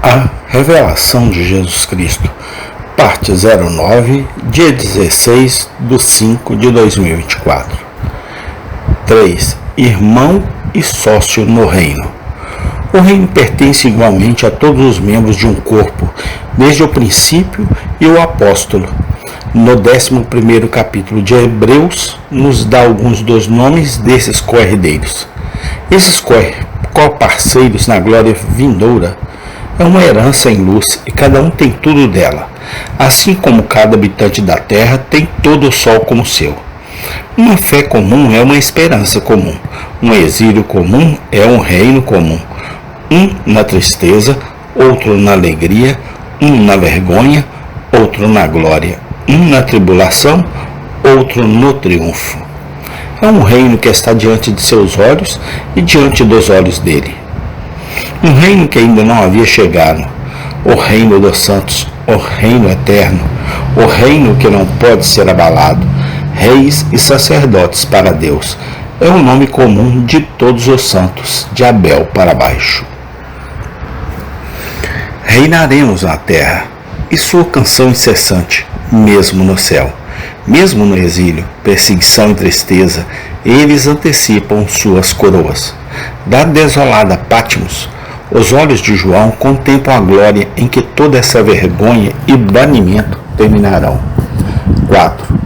A Revelação de Jesus Cristo, parte 09, dia 16 de 5 de 2024. 3. Irmão e sócio no reino. O reino pertence igualmente a todos os membros de um corpo, desde o princípio e o apóstolo. No 11º capítulo de Hebreus, nos dá alguns dos nomes desses co-herdeiros. Esses co-parceiros na glória vindoura é uma herança em luz e cada um tem tudo dela, assim como cada habitante da terra tem todo o sol como seu. Uma fé comum é uma esperança comum, um exílio comum é um reino comum, um na tristeza, outro na alegria, um na vergonha, outro na glória, um na tribulação, outro no triunfo. É um reino que está diante de seus olhos e diante dos olhos dele. Um reino que ainda não havia chegado, o reino dos santos, o reino eterno, o reino que não pode ser abalado, reis e sacerdotes para Deus, é o nome comum de todos os santos, de Abel para baixo. Reinaremos na terra, e sua canção incessante, mesmo no céu, mesmo no exílio, perseguição e tristeza, eles antecipam suas coroas. Da desolada Patmos, os olhos de João contemplam a glória em que toda essa vergonha e banimento terminarão. 4.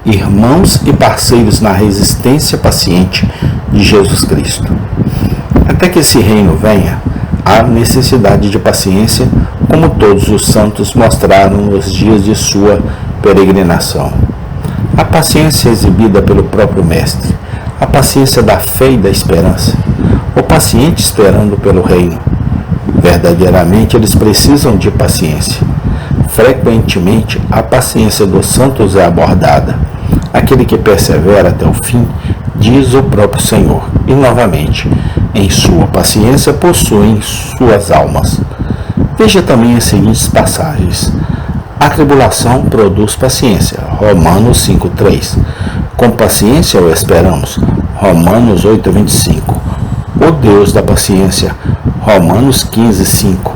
Irmãos e parceiros na resistência paciente de Jesus Cristo. Até que esse reino venha, há necessidade de paciência, como todos os santos mostraram nos dias de sua peregrinação. A paciência exibida pelo próprio Mestre, a paciência da fé e da esperança, o paciente esperando pelo reino. Verdadeiramente eles precisam de paciência. Frequentemente a paciência dos santos é abordada. Aquele que persevera até o fim, diz o próprio Senhor, e novamente, em sua paciência possuem suas almas. Veja também as seguintes passagens. A tribulação produz paciência, Romanos 5:3. Com paciência o esperamos, Romanos 8:25. O Deus da paciência, Romanos 15:5.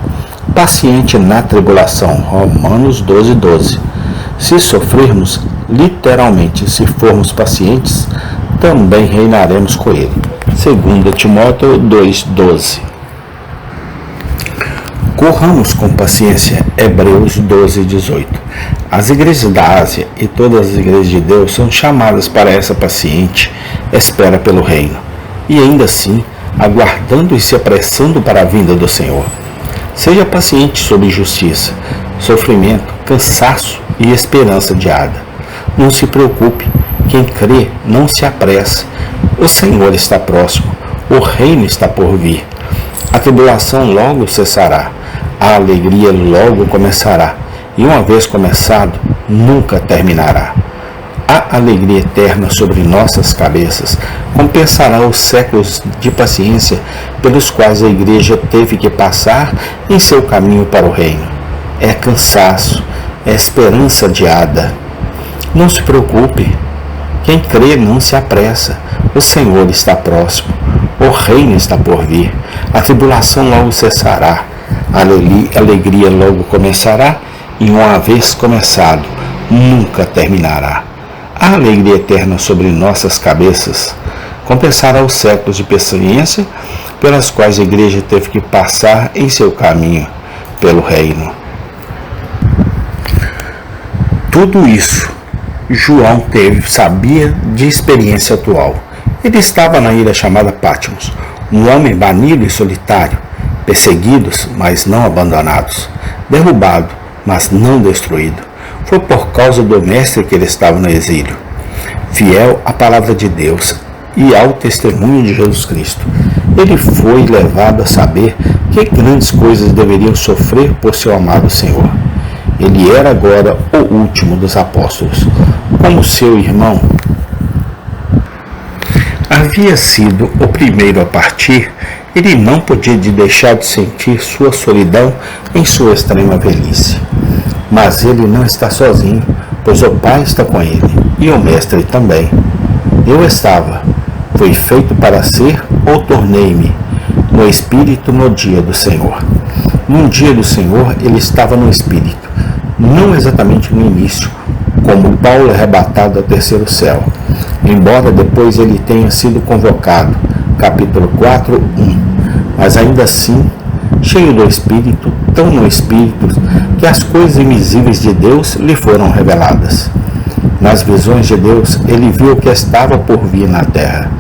Paciente na tribulação, Romanos 12:12. Se sofrermos, literalmente, se formos pacientes, também reinaremos com ele. 2 Timóteo 2:12. Corramos com paciência, Hebreus 12:18. As igrejas da Ásia e todas as igrejas de Deus são chamadas para essa paciente espera pelo reino, e ainda assim, aguardando e se apressando para a vinda do Senhor. Seja paciente sob injustiça, sofrimento, cansaço e esperança adiada. Não se preocupe, quem crê não se apressa. O Senhor está próximo, o reino está por vir. A tribulação logo cessará, a alegria logo começará, e uma vez começado, nunca terminará. A alegria eterna sobre nossas cabeças compensará os séculos de paciência pelos quais a igreja teve que passar em seu caminho para o reino. É cansaço, é esperança adiada. Não se preocupe, quem crê não se apressa, o Senhor está próximo, o reino está por vir, a tribulação logo cessará, a alegria logo começará, e uma vez começado, nunca terminará. A alegria eterna sobre nossas cabeças compensará os séculos de paciência pelas quais a igreja teve que passar em seu caminho pelo reino. Tudo isso João sabia de experiência atual. Ele estava na ilha chamada Patmos, um homem banido e solitário, perseguidos, mas não abandonados, derrubado, mas não destruído. Foi por causa do Mestre que ele estava no exílio, fiel à palavra de Deus e ao testemunho de Jesus Cristo. Ele foi levado a saber que grandes coisas deveriam sofrer por seu amado Senhor. Ele era agora o último dos apóstolos. Como seu irmão havia sido o primeiro a partir, ele não podia deixar de sentir sua solidão em sua extrema velhice. Mas ele não está sozinho, pois o Pai está com ele, e o Mestre também. Eu estava, fui feito para ser ou tornei-me no Espírito no dia do Senhor. Num dia do Senhor, ele estava no Espírito, não exatamente no início, como Paulo é arrebatado ao terceiro céu, embora depois ele tenha sido convocado, capítulo 4, 1, mas ainda assim, cheio do Espírito, tão no Espírito, que as coisas invisíveis de Deus lhe foram reveladas. Nas visões de Deus, ele viu o que estava por vir na terra.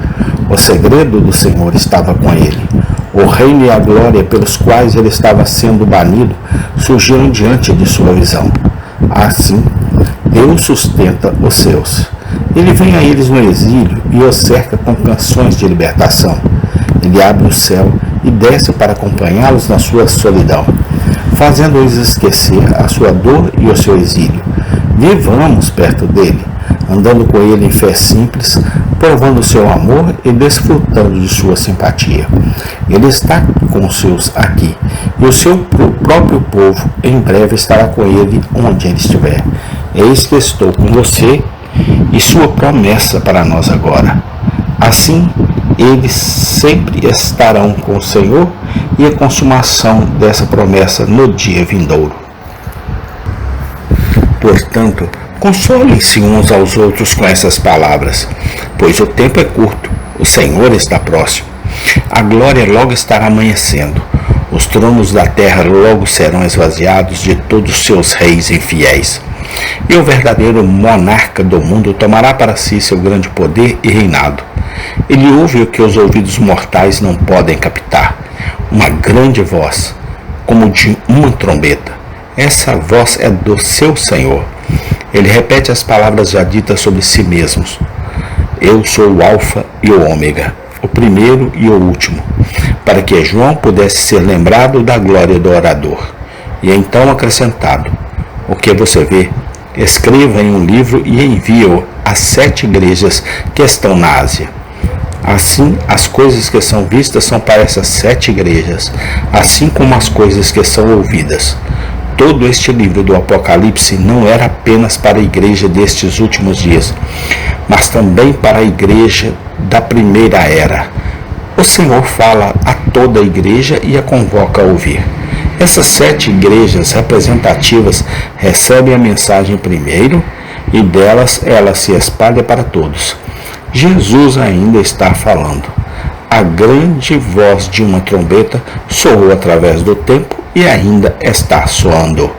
O segredo do Senhor estava com ele. O reino e a glória pelos quais ele estava sendo banido surgiram diante de sua visão. Assim, Deus sustenta os seus. Ele vem a eles no exílio e os cerca com canções de libertação. Ele abre o céu e desce para acompanhá-los na sua solidão, fazendo-os esquecer a sua dor e o seu exílio. Vivamos perto dele, andando com ele em fé simples, provando o seu amor e desfrutando de sua simpatia. Ele está com os seus aqui, e o seu próprio povo em breve estará com ele onde ele estiver. Eis que estou com você, e sua promessa para nós agora. Assim, eles sempre estarão com o Senhor e a consumação dessa promessa no dia vindouro. Portanto, consolem-se uns aos outros com essas palavras, pois o tempo é curto, o Senhor está próximo. A glória logo estará amanhecendo, os tronos da terra logo serão esvaziados de todos os seus reis infiéis. E o verdadeiro monarca do mundo tomará para si seu grande poder e reinado. Ele ouve o que os ouvidos mortais não podem captar, uma grande voz, como de uma trombeta. Essa voz é do seu Senhor. Ele repete as palavras já ditas sobre si mesmos. Eu sou o Alfa e o Ômega, o primeiro e o último, para que João pudesse ser lembrado da glória do orador. E então acrescentado: o que você vê, escreva em um livro e envie-o às 7 igrejas que estão na Ásia. Assim, as coisas que são vistas são para essas 7 igrejas, assim como as coisas que são ouvidas. Todo este livro do Apocalipse não era apenas para a igreja destes últimos dias, mas também para a igreja da primeira era. O Senhor fala a toda a igreja e a convoca a ouvir. Essas 7 igrejas representativas recebem a mensagem primeiro e delas ela se espalha para todos. Jesus ainda está falando. A grande voz de uma trombeta soou através do tempo e ainda está soando.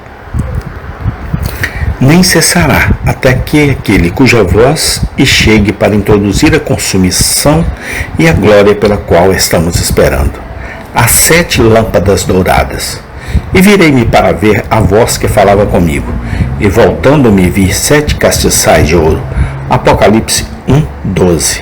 Nem cessará até que aquele cuja voz chegue para introduzir a consumação e a glória pela qual estamos esperando. As 7 lâmpadas douradas. E virei-me para ver a voz que falava comigo, e voltando-me vi 7 castiçais de ouro. Apocalipse 1:12.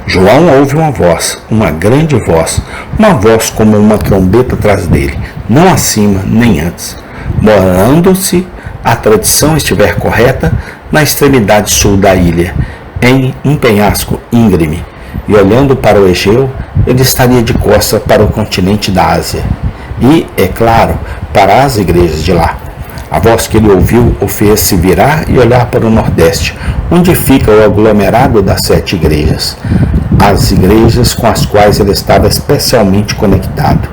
João ouve uma voz, uma grande voz, uma voz como uma trombeta atrás dele, não acima nem antes. Morando-se a tradição estiver correta, na extremidade sul da ilha, em um penhasco íngreme, e olhando para o Egeu, ele estaria de costas para o continente da Ásia. E, é claro, para as igrejas de lá. A voz que ele ouviu o fez se virar e olhar para o nordeste, onde fica o aglomerado das 7 igrejas, as igrejas com as quais ele estava especialmente conectado.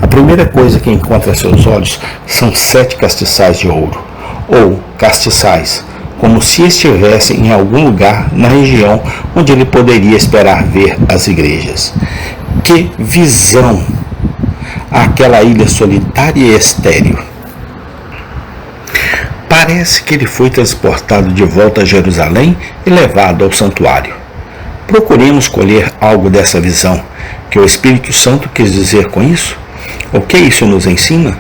A primeira coisa que encontra a seus olhos são 7 castiçais de ouro, ou castiçais, como se estivessem em algum lugar na região onde ele poderia esperar ver as igrejas. Que visão! Aquela ilha solitária e estéril. Parece que ele foi transportado de volta a Jerusalém e levado ao santuário. Procuremos colher algo dessa visão que o Espírito Santo quis dizer com isso. O que isso nos ensina?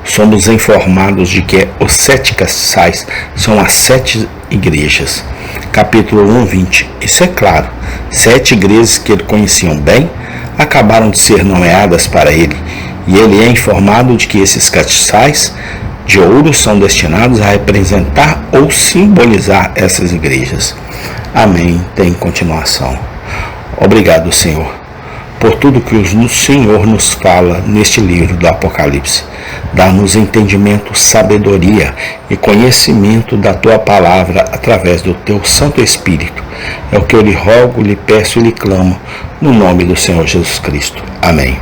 Somos informados de que os 7 castiçais são as 7 igrejas. Capítulo 1:20. Isso é claro. 7 igrejas que ele conheciam bem acabaram de ser nomeadas para ele. E ele é informado de que esses castiçais de ouro são destinados a representar ou simbolizar essas igrejas. Amém. Tem continuação. Obrigado, Senhor, por tudo que o Senhor nos fala neste livro do Apocalipse. Dá-nos entendimento, sabedoria e conhecimento da Tua palavra através do Teu Santo Espírito. É o que eu lhe rogo, lhe peço e lhe clamo, no nome do Senhor Jesus Cristo. Amém.